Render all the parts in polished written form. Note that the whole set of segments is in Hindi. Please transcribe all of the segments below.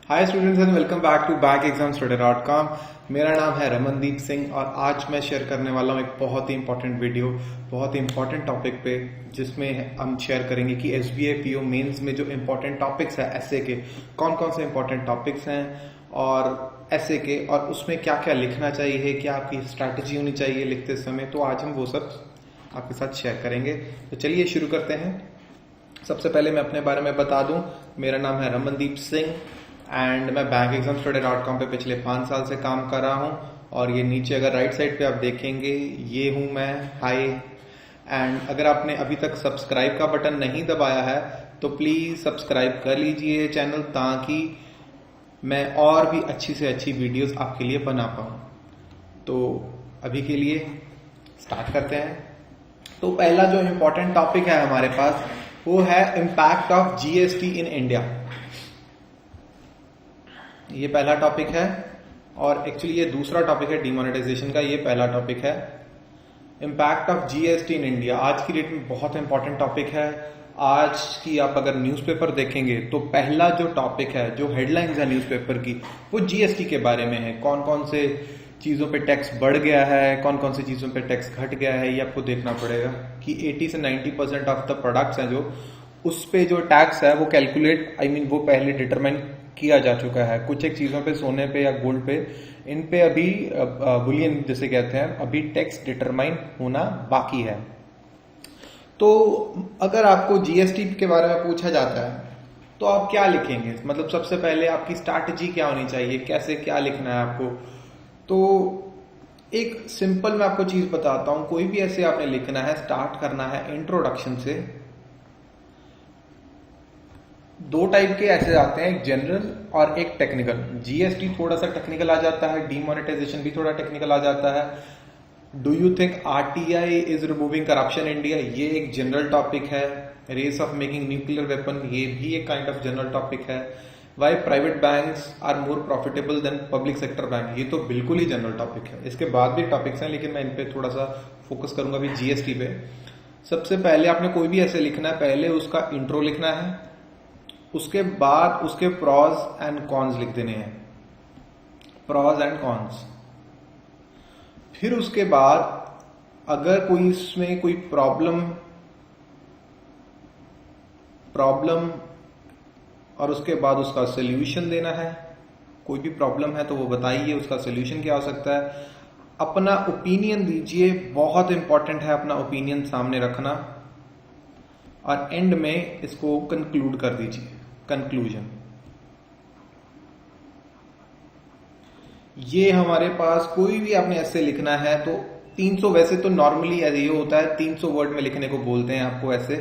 Hi students and welcome back to backexamstudy.com। मेरा नाम है रमनदीप सिंह और आज मैं शेयर करने वाला हूँ एक बहुत ही इंपॉर्टेंट वीडियो, बहुत ही इंपॉर्टेंट टॉपिक पे, जिसमें हम शेयर करेंगे कि SBI PO मेंस में जो इंपॉर्टेंट टॉपिक्स है एसए के, कौन कौन से इंपॉर्टेंट टॉपिक्स हैं और एसए के, और उसमें क्या क्या लिखना चाहिए, क्या आपकी स्ट्रैटेजी होनी चाहिए लिखते समय। तो आज हम वो सब आपके साथ शेयर करेंगे। तो चलिए शुरू करते हैं। सबसे पहले मैं अपने बारे में बता दूं, मेरा नाम है रमनदीप सिंह एंड मैं backexamstudy.com पे पिछले 5 साल से काम कर रहा हूँ। और ये नीचे अगर राइट साइड पे आप देखेंगे, ये हूँ मैं, हाय। एंड अगर आपने अभी तक सब्सक्राइब का बटन नहीं दबाया है तो प्लीज सब्सक्राइब कर लीजिए चैनल, ताकि मैं और भी अच्छी से अच्छी वीडियोस आपके लिए बना पाऊँ। तो अभी के लिए स्टार्ट करते हैं। तो पहला जो इम्पोर्टेंट टॉपिक है हमारे पास वो है impact of GST in India. ये पहला टॉपिक है और एक्चुअली ये दूसरा टॉपिक है डिमोनेटाइजेशन का। ये पहला टॉपिक है impact of GST in India. आज की डेट में बहुत इंपॉर्टेंट टॉपिक है। आज की आप अगर न्यूज़पेपर देखेंगे तो पहला जो टॉपिक है, जो हेडलाइंस है न्यूज़पेपर की, वो GST के बारे में है। कौन कौन से चीज़ों पे टैक्स बढ़ गया है, कौन कौन सी चीज़ों पे टैक्स घट गया है, ये आपको देखना पड़ेगा कि 80 से 90% ऑफ द प्रोडक्ट्स हैं जो उस पे जो टैक्स है वो कैलकुलेट वो पहले डिटरमाइन किया जा चुका है। कुछ एक चीज़ों पे, सोने पे या गोल्ड पे, इन पे अभी बुलियन जिसे कहते हैं, अभी टैक्स डिटरमाइन होना बाकी है। तो अगर आपको GST के बारे में पूछा जाता है तो आप क्या लिखेंगे? मतलब सबसे पहले आपकी स्ट्रैटेजी क्या होनी चाहिए, कैसे क्या लिखना है आपको? तो एक सिंपल मैं आपको चीज बताता हूं। कोई भी ऐसे आपने लिखना है, स्टार्ट करना है इंट्रोडक्शन से। दो टाइप के ऐसे आते हैं, एक जनरल और एक टेक्निकल। GST थोड़ा सा टेक्निकल आ जाता है, डिमोनेटाइजेशन भी थोड़ा टेक्निकल आ जाता है। Do you think RTI is removing corruption India, ये एक जनरल टॉपिक है। Race of making nuclear weapon, ये भी एक काइंड ऑफ जनरल टॉपिक है। Why private banks are more profitable than public sector bank, ये तो बिल्कुल ही जनरल टॉपिक है। इसके बाद भी टॉपिक्स हैं लेकिन मैं इन पे थोड़ा सा फोकस करूंगा अभी GST पे। सबसे पहले आपने कोई भी ऐसे लिखना है, पहले उसका इंट्रो लिखना है, उसके बाद उसके प्रॉज एंड कॉन्स लिख देने हैं, प्रॉज एंड कॉन्स। फिर उसके बाद अगर कोई इसमें कोई प्रॉब्लम और उसके बाद उसका सोल्यूशन देना है। कोई भी प्रॉब्लम है तो वो बताइए, उसका सोल्यूशन क्या हो सकता है। अपना ओपिनियन दीजिए, बहुत इंपॉर्टेंट है अपना ओपिनियन सामने रखना। और एंड में इसको कंक्लूड कर दीजिए, कंक्लूजन। ये हमारे पास कोई भी आपने ऐसे लिखना है तो 300, वैसे तो नॉर्मली ये होता है 300 वर्ड में लिखने को बोलते हैं आपको। ऐसे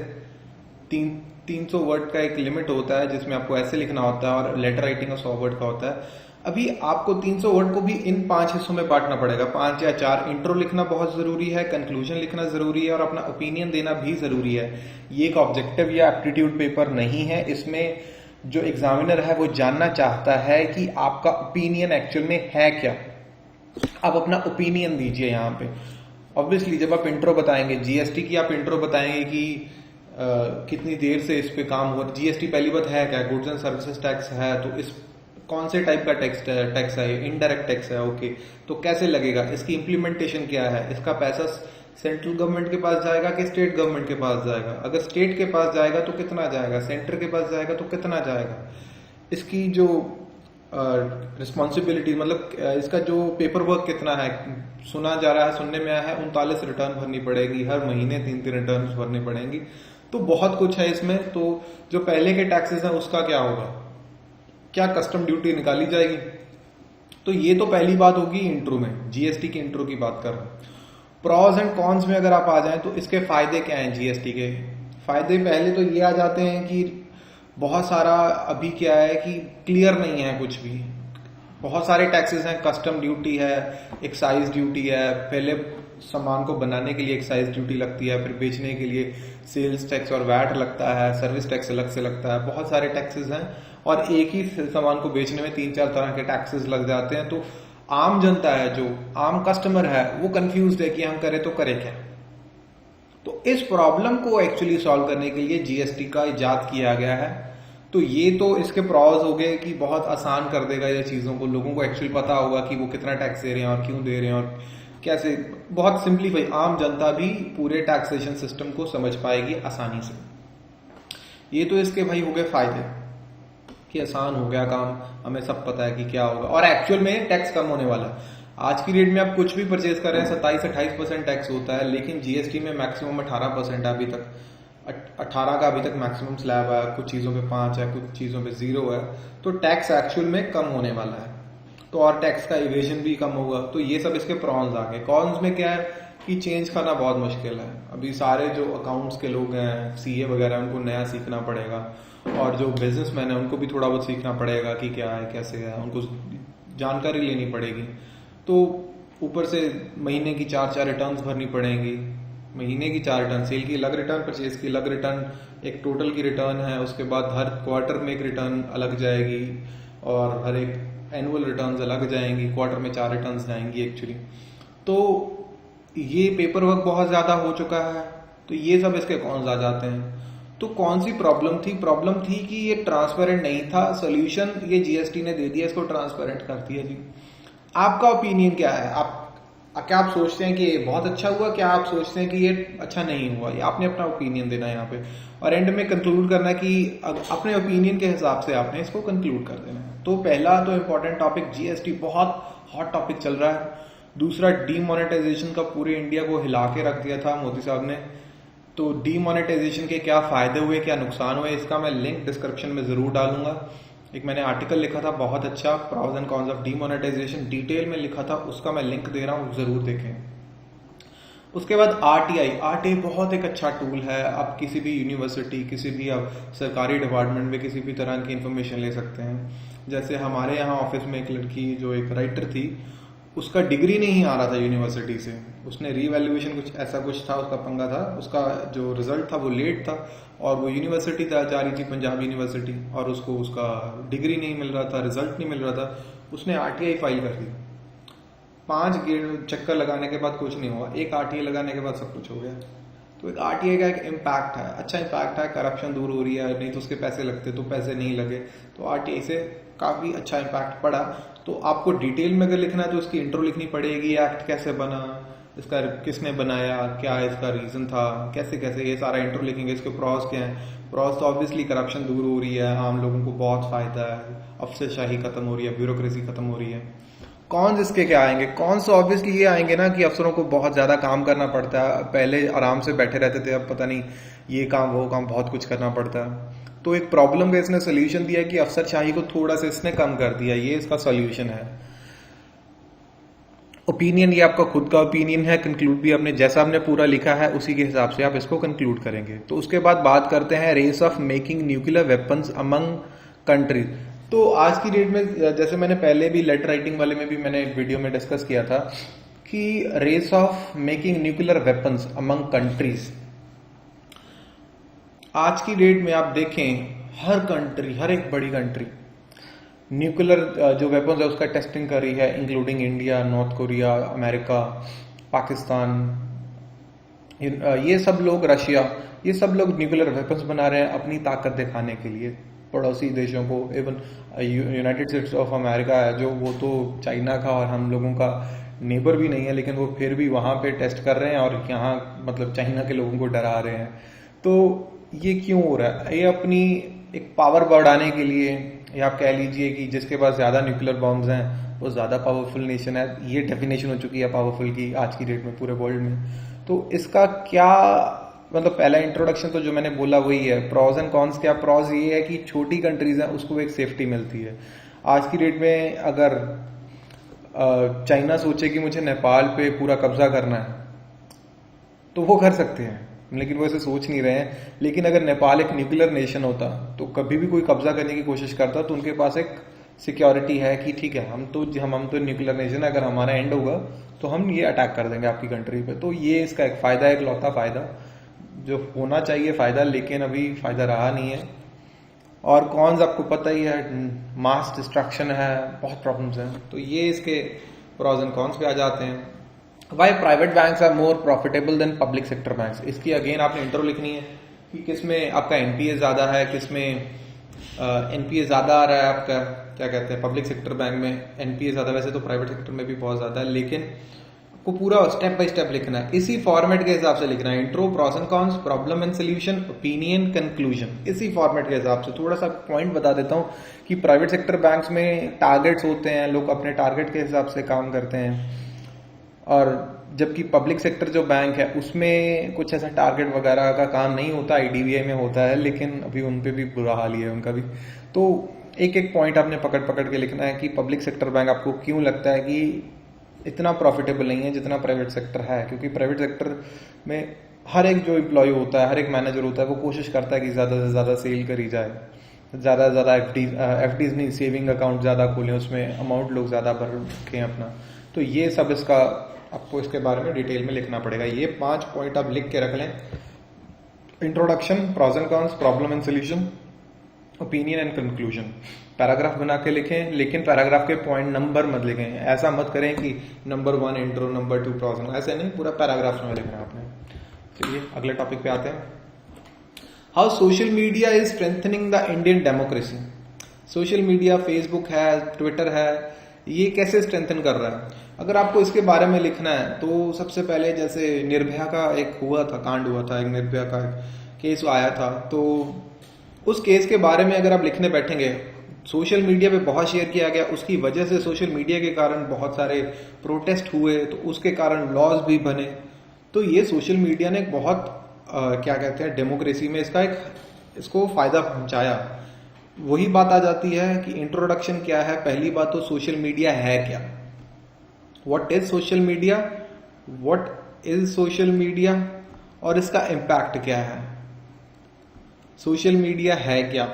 300 वर्ड का एक लिमिट होता है जिसमें आपको ऐसे लिखना होता है, और लेटर राइटिंग का 100 वर्ड का होता है। अभी आपको 300 वर्ड को भी इन 5 हिस्सों में बांटना पड़ेगा, 5 या 4। इंट्रो लिखना बहुत जरूरी है, कंक्लूजन लिखना जरूरी है, और अपना ओपिनियन देना भी जरूरी है। ये एक ऑब्जेक्टिव या एप्टीट्यूड पेपर नहीं है। इसमें जो एग्जामिनर है वो जानना चाहता है कि आपका ओपिनियन एक्चुअल में है क्या। आप अपना ओपिनियन दीजिए यहाँ पे। ऑब्वियसली जब आप इंट्रो बताएंगे GST की, आप इंट्रो बताएंगे कि कितनी देर से इस पे काम हुआ। GST पहली बात है क्या, गुड्स एंड सर्विसेज टैक्स है, तो इस कौन से टाइप का टैक्स है, इनडायरेक्ट टैक्स है, ओके। तो कैसे लगेगा, इसकी इंप्लीमेंटेशन क्या है, इसका पैसा सेंट्रल गवर्नमेंट के पास जाएगा कि स्टेट गवर्नमेंट के पास जाएगा, अगर स्टेट के पास जाएगा तो कितना जाएगा, सेंटर के पास जाएगा तो कितना जाएगा, इसकी जो रिस्पॉन्सिबिलिटी, मतलब इसका जो पेपर वर्क कितना है। सुना जा रहा है, सुनने में आया है 39 रिटर्न भरनी पड़ेगी, हर महीने 3-3 रिटर्न भरनी पड़ेंगी। तो बहुत कुछ है इसमें। तो जो पहले के टैक्सेस हैं उसका क्या होगा, क्या कस्टम ड्यूटी निकाली जाएगी। तो ये तो पहली बात होगी इंट्रो में, GST की इंट्रो की बात कर रहा हूं। प्रॉज एंड कॉन्स में अगर आप आ जाएं तो इसके फायदे क्या हैं। GST के फायदे पहले तो ये आ जाते हैं कि बहुत सारा अभी क्या है कि क्लियर नहीं है कुछ भी। बहुत सारे टैक्सेस हैं, कस्टम ड्यूटी है, एक्साइज ड्यूटी है, पहले सामान को बनाने के लिए एक्साइज ड्यूटी लगती है, फिर बेचने के लिए सेल्स टैक्स और वैट लगता है, सर्विस टैक्स अलग से लगता है। बहुत सारे टैक्सेस हैं और एक ही सामान को बेचने में 3-4 तरह के टैक्सेस लग जाते हैं। तो आम जनता है, जो आम कस्टमर है, वो कंफ्यूज है कि हम करें तो करें क्या। तो इस प्रॉब्लम को एक्चुअली सॉल्व करने के लिए GST का इजाद किया गया है। तो ये तो इसके प्रॉज हो गए कि बहुत आसान कर देगा ये चीज़ों को, लोगों को एक्चुअली पता होगा कि वो कितना टैक्स दे रहे हैं और क्यों दे रहे हैं और कैसे, बहुत सिंपलीफाई, आम जनता भी पूरे टैक्सेशन सिस्टम को समझ पाएगी आसानी से। ये तो इसके भाई हो गए फायदे कि आसान हो गया काम, हमें सब पता है कि क्या होगा और एक्चुअल में टैक्स कम होने वाला है। आज की डेट में आप कुछ भी परचेज कर रहे हैं 27-28% टैक्स होता है, लेकिन जीएसटी में मैक्सिमम 18% है अभी तक। 18 का अभी तक मैक्सिमम स्लैब है, कुछ चीज़ों पे 5 है, कुछ चीज़ों पे 0 है। तो टैक्स एक्चुअल में कम होने वाला है, तो और टैक्स का इवेजन भी कम होगा। तो ये सब इसके प्रॉन्स आ गए। कॉन्स में क्या है कि चेंज करना बहुत मुश्किल है। अभी सारे जो अकाउंट्स के लोग हैं, सीए वगैरह, उनको नया सीखना पड़ेगा और जो बिजनेसमैन है उनको भी थोड़ा बहुत सीखना पड़ेगा कि क्या है कैसे है, उनको जानकारी लेनी पड़ेगी। तो ऊपर से महीने की 4 रिटर्न्स भरनी पड़ेंगी, महीने की 4 रिटर्न, सेल की अलग रिटर्न, परचेज की अलग रिटर्न, एक टोटल की रिटर्न है, उसके बाद हर क्वार्टर में एक रिटर्न अलग जाएगी और हर एक एनुअल रिटर्न्स अलग जाएंगी, क्वार्टर में 4 रिटर्न्स जाएंगी एक्चुअली। तो ये पेपर वर्क बहुत ज़्यादा हो चुका है, तो ये सब इसके कॉन्स आ जाते हैं। तो कौन सी प्रॉब्लम थी? प्रॉब्लम थी कि ये ट्रांसपेरेंट नहीं था। सोल्यूशन ये जीएसटी ने दे दिया, इसको ट्रांसपेरेंट कर दिया जी। आपका ओपिनियन क्या है? क्या आप सोचते हैं कि ये बहुत अच्छा हुआ, क्या आप सोचते हैं कि ये अच्छा नहीं हुआ? ये आपने अपना ओपिनियन देना है यहाँ पे और एंड में कंक्लूड करना है कि अपने ओपिनियन के हिसाब से आपने इसको कंक्लूड कर देना है। तो पहला तो इम्पोर्टेंट टॉपिक, जीएसटी बहुत हॉट टॉपिक चल रहा है। दूसरा, डीमोनेटाइजेशन का पूरे इंडिया को हिला के रख दिया था मोदी साहब ने। तो डीमोनेटाइजेशन के क्या फायदे हुए, क्या नुकसान हुए, इसका मैं लिंक डिस्क्रिप्शन में जरूर डालूंगा। एक मैंने आर्टिकल लिखा था बहुत अच्छा, pros and cons of demonetisation, detail में लिखा था, उसका मैं लिंक दे रहा हूँ, जरूर देखें। उसके बाद आरटीआई बहुत एक अच्छा टूल है। आप किसी भी यूनिवर्सिटी, किसी भी आप सरकारी डिपार्टमेंट में किसी भी तरह की इंफॉर्मेशन ले सकते हैं। जैसे हमारे यहाँ ऑफिस में एक लड़की जो एक राइटर थी, उसका डिग्री नहीं आ रहा था यूनिवर्सिटी से, उसने रीवैल्यूएशन कुछ ऐसा कुछ था, उसका पंगा था, उसका जो रिजल्ट था वो लेट था और वो यूनिवर्सिटी जा रही थी, पंजाब यूनिवर्सिटी, और उसको उसका डिग्री नहीं मिल रहा था, रिजल्ट नहीं मिल रहा था। उसने आरटीआई फाइल कर दी। 5 चक्कर लगाने के बाद कुछ नहीं हुआ, एक आरटीआई लगाने के बाद सब कुछ हो गया। तो एक आरटीआई का एक इम्पैक्ट है, अच्छा इम्पैक्ट है, करप्शन दूर हो रही है, नहीं तो उसके पैसे लगते तो पैसे नहीं लगे, तो आरटीआई से काफी अच्छा इम्पैक्ट पड़ा। तो आपको डिटेल में अगर लिखना है तो इसकी इंट्रो लिखनी पड़ेगी, एक्ट कैसे बना, इसका किसने बनाया, क्या इसका रीजन था, कैसे कैसे, ये सारा इंट्रो लिखेंगे। इसके प्रॉस क्या है? प्रॉस तो ऑब्वियसली करप्शन दूर हो रही है, आम लोगों को बहुत फायदा है, अफसरशाही खत्म हो रही है, ब्यूरोक्रेसी खत्म हो रही है। कॉन्स इसके क्या आएंगे? कॉन्स तो ऑब्वियसली ये आएंगे ना कि अफसरों को बहुत ज्यादा काम करना पड़ता है। पहले आराम से बैठे रहते थे, अब पता नहीं ये काम वो काम बहुत कुछ करना पड़ता है। तो एक प्रॉब्लम का इसने सोल्यूशन दिया कि अफसरशाही को थोड़ा सा इसने कम कर दिया, ये इसका सोल्यूशन है। ओपिनियन ये आपका खुद का ओपिनियन है, कंक्लूड भी आपने जैसा आपने पूरा लिखा है उसी के हिसाब से आप इसको कंक्लूड करेंगे। तो उसके बाद बात करते हैं race of making nuclear weapons among countries. तो आज की डेट में, जैसे मैंने पहले भी लेटर राइटिंग वाले में भी मैंने एक वीडियो में डिस्कस किया था कि race of making nuclear weapons among countries. आज की डेट में आप देखें हर कंट्री, हर एक बड़ी कंट्री न्यूक्लियर जो वेपन्स है उसका टेस्टिंग कर रही है, including India, north Korea, America, Pakistan, ये सब लोग, रशिया, ये सब लोग न्यूक्लियर वेपन्स बना रहे हैं अपनी ताकत दिखाने के लिए पड़ोसी देशों को। Even United states of America है जो, वो तो चाइना का और हम लोगों का नेबर भी नहीं है, लेकिन वो फिर भी वहां पे टेस्ट कर रहे हैं और यहाँ मतलब चाइना के लोगों को डरा रहे हैं। तो ये क्यों हो रहा है? ये अपनी एक पावर बढ़ाने के लिए, या आप कह लीजिए कि जिसके पास ज्यादा न्यूक्लियर बॉम्ब्स हैं वो ज्यादा पावरफुल नेशन है, ये डेफिनेशन हो चुकी है पावरफुल की आज की डेट में पूरे वर्ल्ड में। तो इसका क्या मतलब, पहला इंट्रोडक्शन तो जो मैंने बोला वही है। प्रॉज एंड कॉन्स क्या? प्रॉज ये है कि छोटी कंट्रीज हैं उसको एक सेफ्टी मिलती है। आज की डेट में अगर चाइना सोचे कि मुझे नेपाल पे पूरा कब्जा करना है तो वो कर सकते हैं, लेकिन वो ऐसे सोच नहीं रहे हैं। लेकिन अगर नेपाल एक न्यूक्लियर नेशन होता तो कभी भी कोई कब्जा करने की कोशिश करता तो उनके पास एक सिक्योरिटी है कि ठीक है, हम तो न्यूक्लियर नेशन है, अगर हमारा एंड होगा तो हम ये अटैक कर देंगे आपकी कंट्री पे। तो ये इसका एक फायदा है, एक लौता फायदा जो होना चाहिए फायदा, लेकिन अभी फायदा रहा नहीं है। और कॉन्स आपको पता ही है, मास डिस्ट्रक्शन है, बहुत प्रॉब्लम्स हैं। तो ये इसके प्रॉज एंड कॉन्स पे आ जाते हैं। Why private banks are more profitable than public sector banks. इसकी अगेन आपने इंट्रो लिखनी है कि किसमें आपका एनपीए ज्यादा है, किसमें एनपीए ज़्यादा आ रहा है आपका, क्या कहते हैं, पब्लिक सेक्टर बैंक में एनपीए ज़्यादा, वैसे तो प्राइवेट सेक्टर में भी बहुत ज़्यादा है, लेकिन आपको पूरा स्टेप बाय स्टेप लिखना है, इसी फॉर्मेट के हिसाब से लिखना है। Intro, pros and cons, problem and solution, opinion, conclusion, इसी फॉर्मेट के हिसाब से। थोड़ा सा पॉइंट बता देता हूँ कि प्राइवेट सेक्टर बैंक्स में टारगेट्स होते हैं, लोग अपने टारगेट के हिसाब से काम करते हैं, और जबकि पब्लिक सेक्टर जो बैंक है उसमें कुछ ऐसा टारगेट वगैरह का काम नहीं होता, आईडीबीआई में होता है, लेकिन अभी उन पे भी बुरा हाल ही है उनका भी। तो एक एक पॉइंट आपने पकड़ पकड़ के लिखना है कि पब्लिक सेक्टर बैंक आपको क्यों लगता है कि इतना प्रॉफिटेबल नहीं है जितना प्राइवेट सेक्टर है, क्योंकि प्राइवेट सेक्टर में हर एक जो एम्प्लॉय होता है, हर एक मैनेजर होता है, वो कोशिश करता है कि ज़्यादा से ज़्यादा सेल करी जाए, ज़्यादा से ज़्यादा एफडीज नहीं, सेविंग अकाउंट ज़्यादा खोलें, उसमें अमाउंट लोग ज़्यादा भर रखें अपना। तो ये सब इसका आपको इसके बारे में डिटेल में लिखना पड़ेगा। ये 5 पॉइंट आप लिख के रख लें। Introduction, pros and cons, problem and solution, opinion and conclusion. Paragraph बना के लिखें, लेकिन पैराग्राफ के पॉइंट नंबर मत लिखें। ऐसा मत करें कि number 1 intro, number 2 pros and, ऐसे नहीं, पूरा पैराग्राफ में लिखना है आपने। चलिए अगले टॉपिक पे आते हैं। How social media is strengthening the Indian democracy. Social media, Facebook है, ट्विटर है, ये कैसे स्ट्रेंथन कर रहा है? अगर आपको इसके बारे में लिखना है तो सबसे पहले जैसे निर्भया का एक हुआ था, कांड हुआ था, एक निर्भया का केस आया था, तो उस केस के बारे में अगर आप लिखने बैठेंगे, सोशल मीडिया पे बहुत शेयर किया गया, उसकी वजह से सोशल मीडिया के कारण बहुत सारे प्रोटेस्ट हुए, तो उसके कारण लॉज भी बने। तो ये सोशल मीडिया ने बहुत क्या कहते हैं, डेमोक्रेसी में इसको फायदा पहुंचाया। वही बात आ जाती है कि इंट्रोडक्शन क्या है। पहली बात तो सोशल मीडिया है क्या, what is social media, what is social media, और इसका इम्पैक्ट क्या है। सोशल मीडिया है क्या,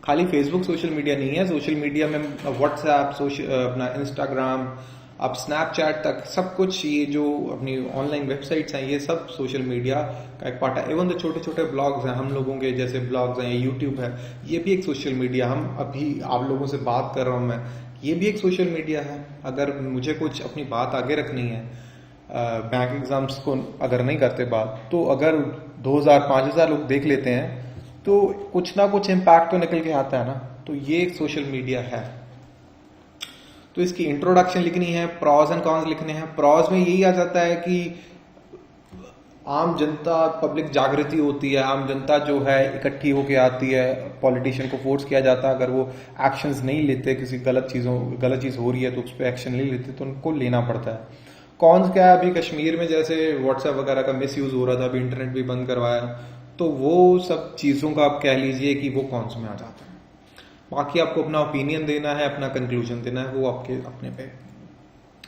खाली फेसबुक सोशल मीडिया नहीं है। सोशल मीडिया में व्हाट्सएप, अपना इंस्टाग्राम, अब स्नैपचैट तक सब कुछ, ये जो अपनी ऑनलाइन वेबसाइट्स हैं, ये सब सोशल मीडिया का एक पार्ट है। इवन तो छोटे छोटे ब्लॉग्स हैं हम लोगों के, जैसे ब्लॉग्स हैं, यूट्यूब है, ये भी एक सोशल मीडिया। हम अभी आप लोगों से बात कर रहा हूं मैं, ये भी एक सोशल मीडिया है। अगर मुझे कुछ अपनी बात आगे रखनी है, बैंक एग्जाम्स को अगर नहीं करते बात, तो अगर 2000-5000 लोग देख लेते हैं तो कुछ ना कुछ इम्पैक्ट तो निकल के आता है ना। तो ये एक सोशल मीडिया है। तो इसकी इंट्रोडक्शन लिखनी है, प्रॉस एंड कॉन्स लिखने हैं। प्रॉस में यही आ जाता है कि आम जनता, पब्लिक जागृति होती है, आम जनता जो है इकट्ठी होके आती है, पॉलिटिशियन को फोर्स किया जाता है, अगर वो एक्शंस नहीं लेते, किसी गलत चीज हो रही है तो उस पर एक्शन नहीं लेते, तो उनको लेना पड़ता है। कॉन्स क्या है, अभी कश्मीर में जैसे व्हाट्सएप वगैरह का मिस यूज हो रहा था, अभी इंटरनेट भी बंद करवाया, तो वो सब चीजों का आप कह लीजिए कि वो कॉन्स में आ जाता है। बाकी आपको अपना ओपिनियन देना है, अपना कंक्लूजन देना है, वो आपके अपने पे।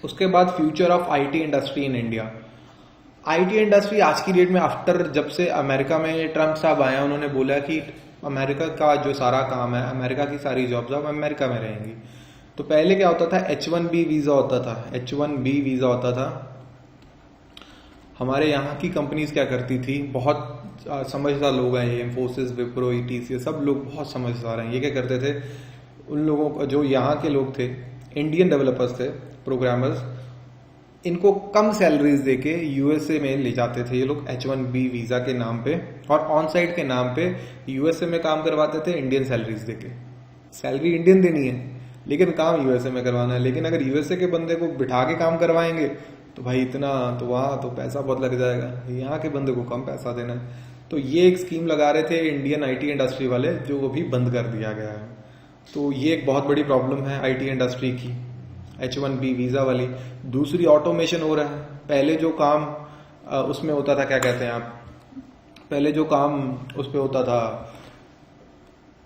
उसके बाद future of IT industry in India. IT industry आज की डेट में, आफ्टर जब से अमेरिका में ट्रम्प साहब आए, उन्होंने बोला कि अमेरिका का जो सारा काम है, अमेरिका की सारी जॉब्स अब अमेरिका में रहेंगी। तो पहले क्या होता था, H1B वीजा होता था, H1B वीजा होता था। हमारे यहाँ की कंपनीज क्या करती थी, बहुत समझदार लोग हैं, इंफोसिस, विप्रो, TCS, सब लोग बहुत समझदार हैं। ये क्या करते थे, उन लोगों को, जो यहाँ के लोग थे, इंडियन डेवलपर्स थे, प्रोग्रामर्स, इनको कम सैलरीज देके यूएसए में ले जाते थे ये लोग H1B वीजा के नाम पे, और ऑन साइट के नाम पे यूएसए में काम करवाते थे इंडियन सैलरीज देके। सैलरी इंडियन देनी है लेकिन काम यूएसए में करवाना है। लेकिन अगर यूएसए के बंदे को बिठा के काम करवाएंगे तो भाई इतना तो वहां तो पैसा बहुत लग जाएगा, यहाँ के बंदे को कम पैसा देना है। तो ये एक स्कीम लगा रहे थे इंडियन आईटी इंडस्ट्री वाले, जो अभी बंद कर दिया गया है। तो ये एक बहुत बड़ी प्रॉब्लम है आईटी इंडस्ट्री की, H1B वीजा वाली। दूसरी, ऑटोमेशन हो रहा है। पहले जो काम उसमें होता था, क्या कहते हैं आप, पहले जो काम उस पे होता था,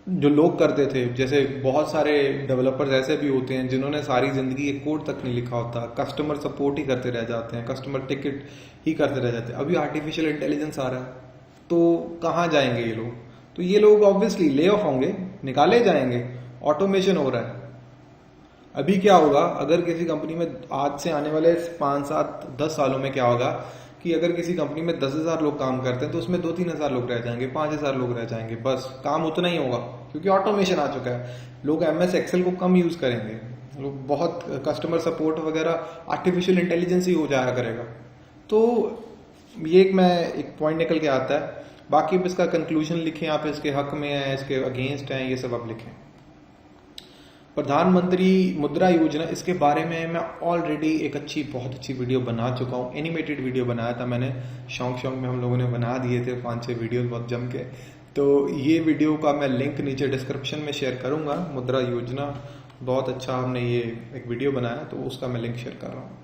जो लोग करते थे, जैसे बहुत सारे डेवलपर्स ऐसे भी होते हैं जिन्होंने सारी जिंदगी एक कोड तक नहीं लिखा होता, कस्टमर सपोर्ट ही करते रह जाते हैं, कस्टमर टिकट ही करते रह जाते हैं। अभी आर्टिफिशियल इंटेलिजेंस आ रहा है, तो कहाँ जाएंगे ये लोग? तो ये लोग ऑब्वियसली ले ऑफ होंगे, निकाले जाएंगे। ऑटोमेशन हो रहा है। अभी क्या होगा, अगर किसी कंपनी में आज से आने वाले 5, 7, 10 सालों में क्या होगा कि अगर किसी कंपनी में 10,000 लोग काम करते हैं तो उसमें 2-3 हजार लोग रह जाएंगे, 5,000 लोग रह जाएंगे, बस काम उतना ही होगा, क्योंकि ऑटोमेशन आ चुका है। लोग MS Excel को कम यूज करेंगे, लोग बहुत कस्टमर सपोर्ट वगैरह आर्टिफिशियल इंटेलिजेंस ही हो जाया करेगा। तो ये एक पॉइंट निकल के आता है। बाकी अब इसका कंक्लूजन लिखें, आप इसके हक में हैं, इसके अगेंस्ट हैं, ये सब आप लिखें। प्रधानमंत्री मुद्रा योजना, इसके बारे में मैं ऑलरेडी एक बहुत अच्छी वीडियो बना चुका हूँ। एनिमेटेड वीडियो बनाया था मैंने, शौक में हम लोगों ने बना दिए थे 5-6 वीडियो बहुत जम के। तो ये वीडियो का मैं लिंक नीचे डिस्क्रिप्शन में शेयर करूंगा। मुद्रा योजना बहुत अच्छा हमने ये एक वीडियो बनाया, तो उसका मैं लिंक शेयर कर रहा हूँ।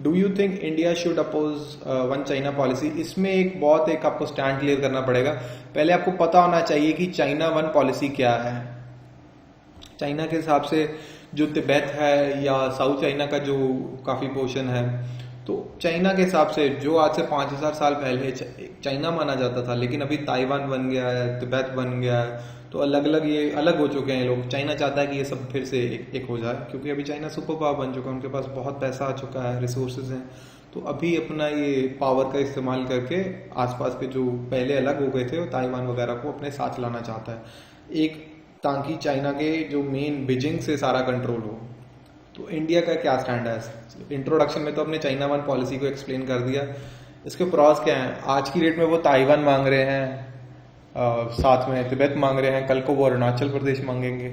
Do you think India should oppose one China policy? इसमें एक आपको स्टैंड क्लियर करना पड़ेगा। पहले आपको पता होना चाहिए कि चाइना वन पॉलिसी क्या है। चाइना के हिसाब से जो तिब्बत है या साउथ चाइना का जो काफी पोर्शन है, तो चाइना के हिसाब से जो आज से 5000 साल पहले चाइना माना जाता था, लेकिन अभी ताइवान बन गया है, तिब्बत बन गया है, तो ये अलग हो चुके हैं लोग। चाइना चाहता है कि ये सब फिर से एक हो जाए, क्योंकि अभी चाइना सुपर पावर बन चुका है, उनके पास बहुत पैसा आ चुका है, रिसोर्सेज हैं। तो अभी अपना ये पावर का इस्तेमाल करके आसपास के जो पहले अलग हो गए थे ताइवान वगैरह को अपने साथ लाना चाहता है, ताकि चाइना के जो मेन बीजिंग से सारा कंट्रोल हो। तो इंडिया का क्या स्टैंड है? इंट्रोडक्शन में तो अपने चाइना वन पॉलिसी को एक्सप्लेन कर दिया। इसके प्रॉस क्या है? आज की डेट में वो ताइवान मांग रहे हैं, साथ में तिब्बत मांग रहे हैं, कल को वो अरुणाचल प्रदेश मांगेंगे।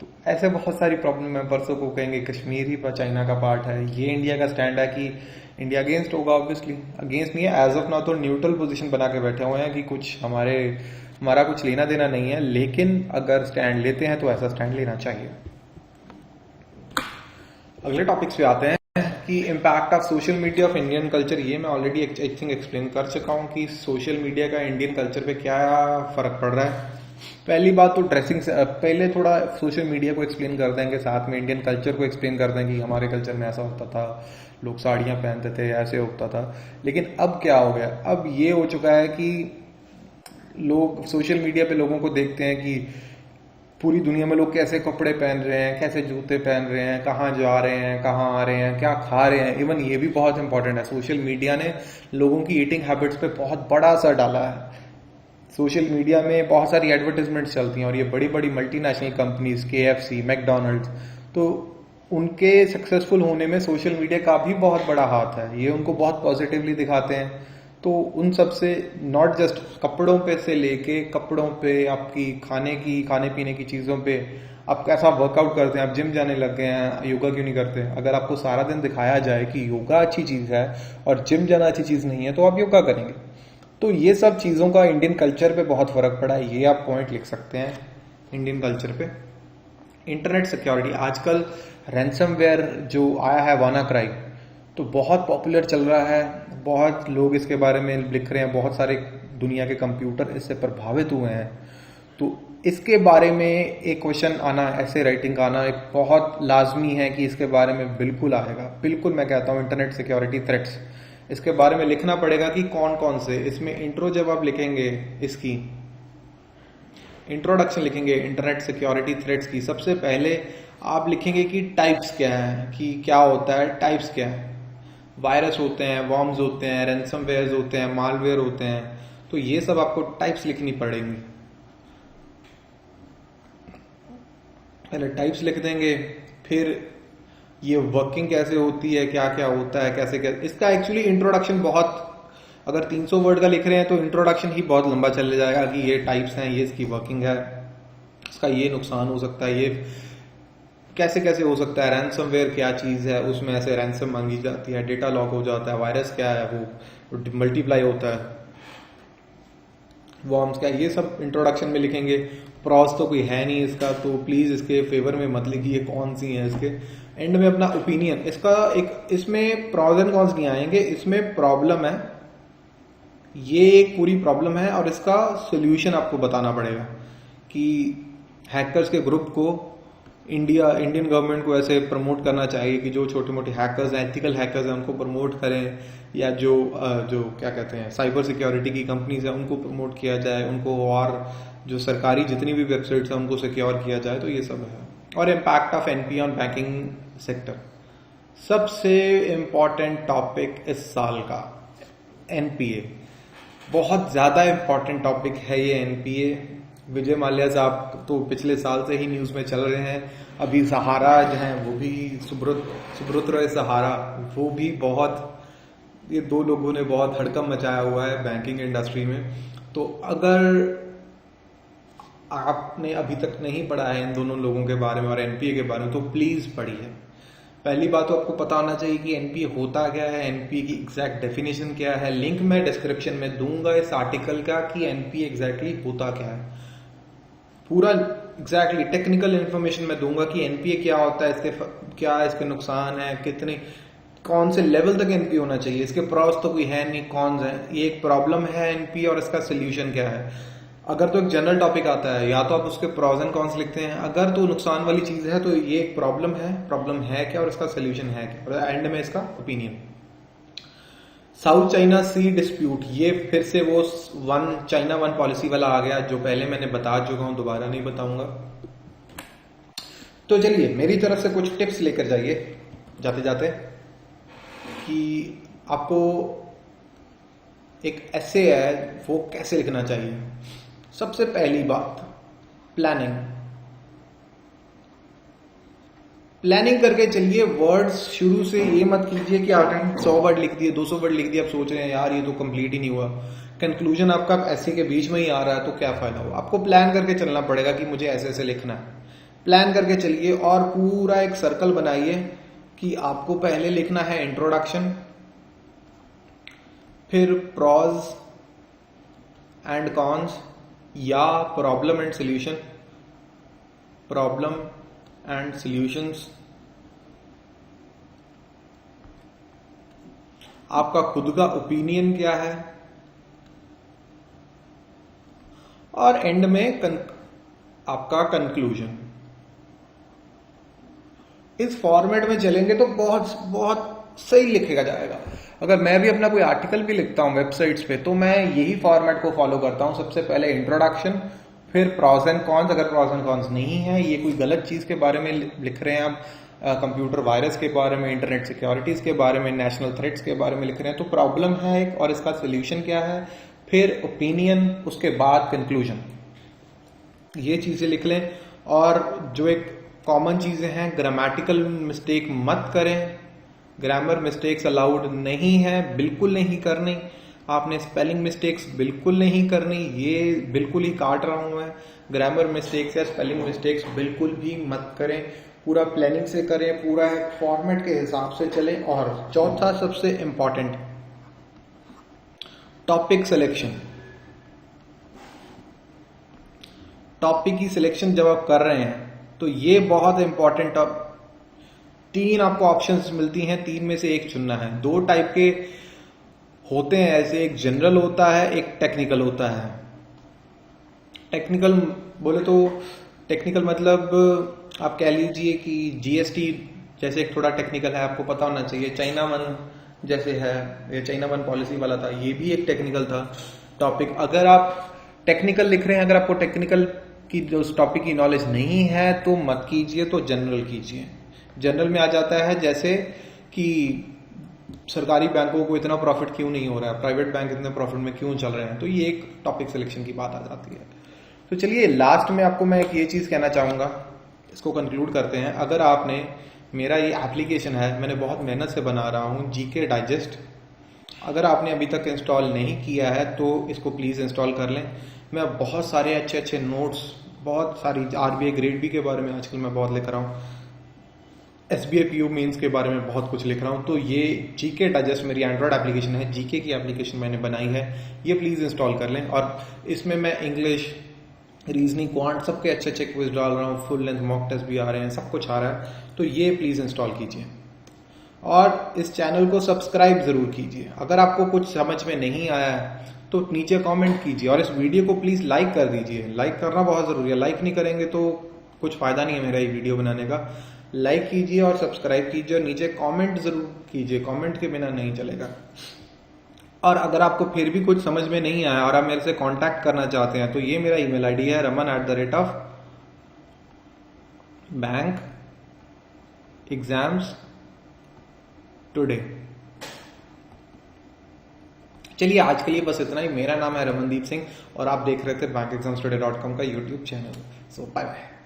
तो ऐसे बहुत सारी प्रॉब्लम है। परसों को कहेंगे कश्मीर ही पर चाइना का पार्ट है। ये इंडिया का स्टैंड है कि इंडिया अगेंस्ट होगा। ऑब्वियसली अगेंस्ट नहीं है, एज ऑफ नाउ तो न्यूट्रल पोजीशन बना के बैठे हुए हैं कि कुछ हमारा कुछ लेना देना नहीं है, लेकिन अगर स्टैंड लेते हैं तो ऐसा स्टैंड लेना चाहिए। अगले टॉपिक्स पे आते हैं कि impact of social media of Indian culture. ये मैं ऑलरेडी आई थिंक एक्सप्लेन कर चुका हूँ कि सोशल मीडिया का इंडियन कल्चर पे क्या फर्क पड़ रहा है। पहली बात तो ड्रेसिंग से पहले थोड़ा सोशल मीडिया को एक्सप्लेन कर देंगे, साथ में इंडियन कल्चर को एक्सप्लेन कर देंगे कि हमारे कल्चर में ऐसा होता था, लोग साड़ियाँ पहनते थे, ऐसे होता था। लेकिन अब क्या हो गया? अब ये हो चुका है कि लोग सोशल मीडिया पे लोगों को देखते हैं कि पूरी दुनिया में लोग कैसे कपड़े पहन रहे हैं, कैसे जूते पहन रहे हैं, कहाँ जा रहे हैं, कहाँ आ रहे हैं, क्या खा रहे हैं। इवन ये भी बहुत इंपॉर्टेंट है, सोशल मीडिया ने लोगों की ईटिंग हैबिट्स पे बहुत बड़ा असर डाला है। सोशल मीडिया में बहुत सारी एडवर्टाइजमेंट्स चलती हैं, और ये बड़ी बड़ी मल्टीनेशनल कंपनीज, KFC, मैकडोनल्ड्स, तो उनके सक्सेसफुल होने में सोशल मीडिया का भी बहुत बड़ा हाथ है। ये उनको बहुत पॉजिटिवली दिखाते हैं। तो उन सब से नॉट जस्ट कपड़ों पे से लेके कपड़ों पे, आपकी खाने पीने की चीज़ों पे, आप कैसा वर्कआउट करते हैं, आप जिम जाने लग गए हैं, योगा क्यों नहीं करते? अगर आपको सारा दिन दिखाया जाए कि योगा अच्छी चीज़ है और जिम जाना अच्छी चीज़ नहीं है, तो आप योगा करेंगे। तो ये सब चीज़ों का इंडियन कल्चर पे बहुत फर्क पड़ा है। ये आप पॉइंट लिख सकते हैं इंडियन कल्चर पे। इंटरनेट सिक्योरिटी, आजकल रैंसमवेयर जो आया है, वानाक्राई, तो बहुत पॉपुलर चल रहा है। बहुत लोग इसके बारे में लिख रहे हैं, बहुत सारे दुनिया के कंप्यूटर इससे प्रभावित हुए हैं। तो इसके बारे में एक क्वेश्चन आना, ऐसे राइटिंग का आना एक बहुत लाजमी है कि इसके बारे में बिल्कुल आएगा। बिल्कुल मैं कहता हूँ इंटरनेट सिक्योरिटी थ्रेट्स, इसके बारे में लिखना पड़ेगा कि कौन कौन से। इसमें इंट्रो जब आप लिखेंगे, इसकी इंट्रोडक्शन लिखेंगे इंटरनेट सिक्योरिटी थ्रेट्स की, सबसे पहले आप लिखेंगे कि टाइप्स क्या है, कि क्या होता है, टाइप्स क्या है। वायरस होते हैं, वॉर्म्स होते हैं, रैंसमवेयर्स होते हैं, मालवेयर होते हैं। तो ये सब आपको टाइप्स लिखनी पड़ेंगी। पहले टाइप्स लिख देंगे, फिर ये वर्किंग कैसे होती है, क्या क्या होता है, कैसे कैसे। इसका एक्चुअली इंट्रोडक्शन बहुत, अगर 300 वर्ड का लिख रहे हैं तो इंट्रोडक्शन ही बहुत लंबा चले जाएगा कि ये टाइप्स हैं, ये इसकी वर्किंग है, इसका ये नुकसान हो सकता है, ये कैसे कैसे हो सकता है, रैंसमवेयर क्या चीज़ है, उसमें ऐसे रैंसम मांगी जाती है, डेटा लॉक हो जाता है, वायरस क्या है, वो मल्टीप्लाई होता है, वॉर्म्स क्या है, ये सब इंट्रोडक्शन में लिखेंगे। प्रॉस तो कोई है नहीं इसका, तो प्लीज़ इसके फेवर में मत लिखिए कौन सी है। इसके एंड में अपना ओपिनियन, इसका एक, इसमें प्रॉस एंड कॉन्स नहीं आएंगे, इसमें प्रॉब्लम है, ये एक पूरी प्रॉब्लम है और इसका सोल्यूशन आपको बताना पड़ेगा कि हैकर्स के ग्रुप को इंडियन गवर्नमेंट को ऐसे प्रमोट करना चाहिए कि जो छोटे मोटे हैकर्स हैं, एथिकल हैकर्स हैं, उनको प्रमोट करें, या जो क्या कहते हैं साइबर सिक्योरिटी की कंपनीज हैं उनको प्रमोट किया जाए, उनको, और जो सरकारी जितनी भी वेबसाइट्स हैं उनको सिक्योर किया जाए। तो ये सब है। और impact of NPA on banking sector, सबसे इम्पॉर्टेंट टॉपिक इस साल का एनपीए, बहुत ज़्यादा इम्पॉर्टेंट टॉपिक है ये एनपीए। विजय माल्या साहब तो पिछले साल से ही न्यूज़ में चल रहे हैं। अभी सहारा जो है वो भी सुब्रत रॉय सहारा, वो भी बहुत ये दो लोगों ने बहुत हड़कंप मचाया हुआ है बैंकिंग इंडस्ट्री में। तो अगर आपने अभी तक नहीं पढ़ा है इन दोनों लोगों के बारे में और एनपीए के बारे में, तो प्लीज पढ़िए। पहली बात तो आपको पता होना चाहिए कि एनपीए होता क्या है, एनपीए की एग्जैक्ट डेफिनेशन क्या है। लिंक मैं डिस्क्रिप्शन में दूंगा इस आर्टिकल का कि एनपीए एग्जैक्टली होता क्या है। पूरा एग्जैक्टली टेक्निकल इंफॉर्मेशन मैं दूंगा कि एनपीए क्या होता है, क्या इसके नुकसान है, कितने कौन से लेवल तक एनपीए होना चाहिए, इसके प्रॉस तो कोई है नहीं, कॉन्स है, ये एक प्रॉब्लम है एनपीए और इसका सोल्यूशन क्या है। अगर तो एक जनरल टॉपिक आता है या तो आप उसके प्रॉस एंड कॉन्स लिखते हैं, अगर तो नुकसान वाली चीज है तो ये एक प्रॉब्लम है क्या और इसका सोल्यूशन है क्या, और एंड में इसका ओपिनियन। साउथ चाइना सी डिस्प्यूट, ये फिर से वो चाइना वन पॉलिसी वाला आ गया जो पहले मैंने बता चुका हूं, दोबारा नहीं बताऊंगा। तो चलिए मेरी तरफ से कुछ टिप्स लेकर जाइए जाते जाते कि आपको एक ऐसे है वो कैसे लिखना चाहिए। सबसे पहली बात, प्लानिंग करके चलिए। वर्ड्स शुरू से ये मत कीजिए कि आपने 100 वर्ड लिख दिए, 200 वर्ड लिख दिए, आप सोच रहे हैं यार ये तो कंप्लीट ही नहीं हुआ, कंक्लूजन आपका ऐसे के बीच में ही आ रहा है, तो क्या फायदा हुआ। आपको प्लान करके चलना पड़ेगा कि मुझे ऐसे ऐसे लिखना है। प्लान करके चलिए और पूरा एक सर्कल बनाइए कि आपको पहले लिखना है इंट्रोडक्शन, फिर प्रॉज एंड कॉन्स या problem and solution, problem and solutions, आपका खुद का ओपिनियन क्या है, और एंड में आपका कंक्लूजन। इस फॉर्मेट में चलेंगे तो बहुत बहुत सही लिखेगा जाएगा। अगर मैं भी अपना कोई आर्टिकल भी लिखता हूं वेबसाइट्स पे तो मैं यही फॉर्मेट को फॉलो करता हूं। सबसे पहले इंट्रोडक्शन, फिर प्रॉस एंड कॉन्स। अगर प्रॉस एंड कॉन्स नहीं है, ये कोई गलत चीज के बारे में लिख रहे हैं आप, कंप्यूटर वायरस के बारे में, इंटरनेट सिक्योरिटीज के बारे में, नेशनल थ्रेट्स के बारे में लिख रहे हैं, तो प्रॉब्लम है एक और इसका सोल्यूशन क्या है, फिर ओपिनियन, उसके बाद कंक्लूजन। ये चीजें लिख लें। और जो एक कॉमन चीजें हैं, ग्रामेटिकल मिस्टेक मत करें। ग्रामर मिस्टेक्स अलाउड नहीं है, बिल्कुल नहीं करनी। आपने स्पेलिंग मिस्टेक्स बिल्कुल नहीं करनी, ये बिल्कुल ही काट रहा हूं मैं। ग्रामर मिस्टेक्स या स्पेलिंग मिस्टेक्स बिल्कुल भी मत करें। पूरा प्लानिंग से करें, पूरा फॉर्मेट के हिसाब से चलें। और चौथा सबसे इंपॉर्टेंट, टॉपिक सिलेक्शन। टॉपिक की सिलेक्शन जब आप कर रहे हैं तो ये बहुत इंपॉर्टेंट। 3 आपको ऑप्शंस मिलती हैं, 3 में से एक चुनना है। 2 टाइप के होते हैं ऐसे, एक जनरल होता है, एक टेक्निकल होता है। टेक्निकल बोले तो टेक्निकल मतलब आप कह लीजिए कि जीएसटी जैसे एक थोड़ा टेक्निकल है, आपको पता होना चाहिए। चाइना वन जैसे है, ये चाइना वन पॉलिसी वाला था, ये भी एक टेक्निकल था टॉपिक। अगर आप टेक्निकल लिख रहे हैं, अगर आपको टेक्निकल की जो उस टॉपिक की नॉलेज नहीं है तो मत कीजिए, तो जनरल कीजिए। जनरल में आ जाता है जैसे कि सरकारी बैंकों को इतना प्रॉफिट क्यों नहीं हो रहा है, प्राइवेट बैंक इतने प्रॉफिट में क्यों चल रहे हैं, तो ये एक टॉपिक सिलेक्शन की बात आ जाती है। तो चलिए लास्ट में आपको मैं एक ये चीज कहना चाहूंगा, इसको कंक्लूड करते हैं। अगर आपने, मेरा ये एप्लीकेशन है, मैंने बहुत मेहनत से बना रहा हूँ, जीके डाइजेस्ट, अगर आपने अभी तक इंस्टॉल नहीं किया है तो इसको प्लीज इंस्टॉल कर लें। मैं बहुत सारे अच्छे अच्छे नोट्स, बहुत सारी आरबीआई ग्रेड बी के बारे में आजकल मैं बहुत लिख रहा हूँ, एसबीआई पीओ मेंस के बारे में बहुत कुछ लिख रहा हूँ। तो ये जीके डाइजेस्ट मेरी एंड्रॉयड एप्लीकेशन है, जीके की एप्लीकेशन मैंने बनाई है, ये प्लीज इंस्टॉल कर लें। और इसमें मैं इंग्लिश, रीजनिंग, क्वांट सबके अच्छे अच्छे क्विज डाल रहा हूँ, फुल लेंथ मॉक टेस्ट भी आ रहे हैं, सब कुछ आ रहा है, तो ये प्लीज इंस्टॉल कीजिए। और इस चैनल को सब्सक्राइब जरूर कीजिए। अगर आपको कुछ समझ में नहीं आया है तो नीचे कमेंट कीजिए, और इस वीडियो को प्लीज लाइक कर दीजिए। लाइक करना बहुत जरूरी है, लाइक नहीं करेंगे तो कुछ फायदा नहीं है मेरा ये वीडियो बनाने का। लाइक कीजिए और सब्सक्राइब कीजिए, और नीचे कमेंट जरूर कीजिए, कमेंट के बिना नहीं चलेगा। और अगर आपको फिर भी कुछ समझ में नहीं आया और आप मेरे से कांटेक्ट करना चाहते हैं तो ये मेरा ईमेल आईडी है, raman@bankexamstoday। चलिए आज के लिए बस इतना ही। मेरा नाम है रमनदीप सिंह और आप देख रहे थे bankexamstoday.com का यूट्यूब चैनल। सो बाय बाय।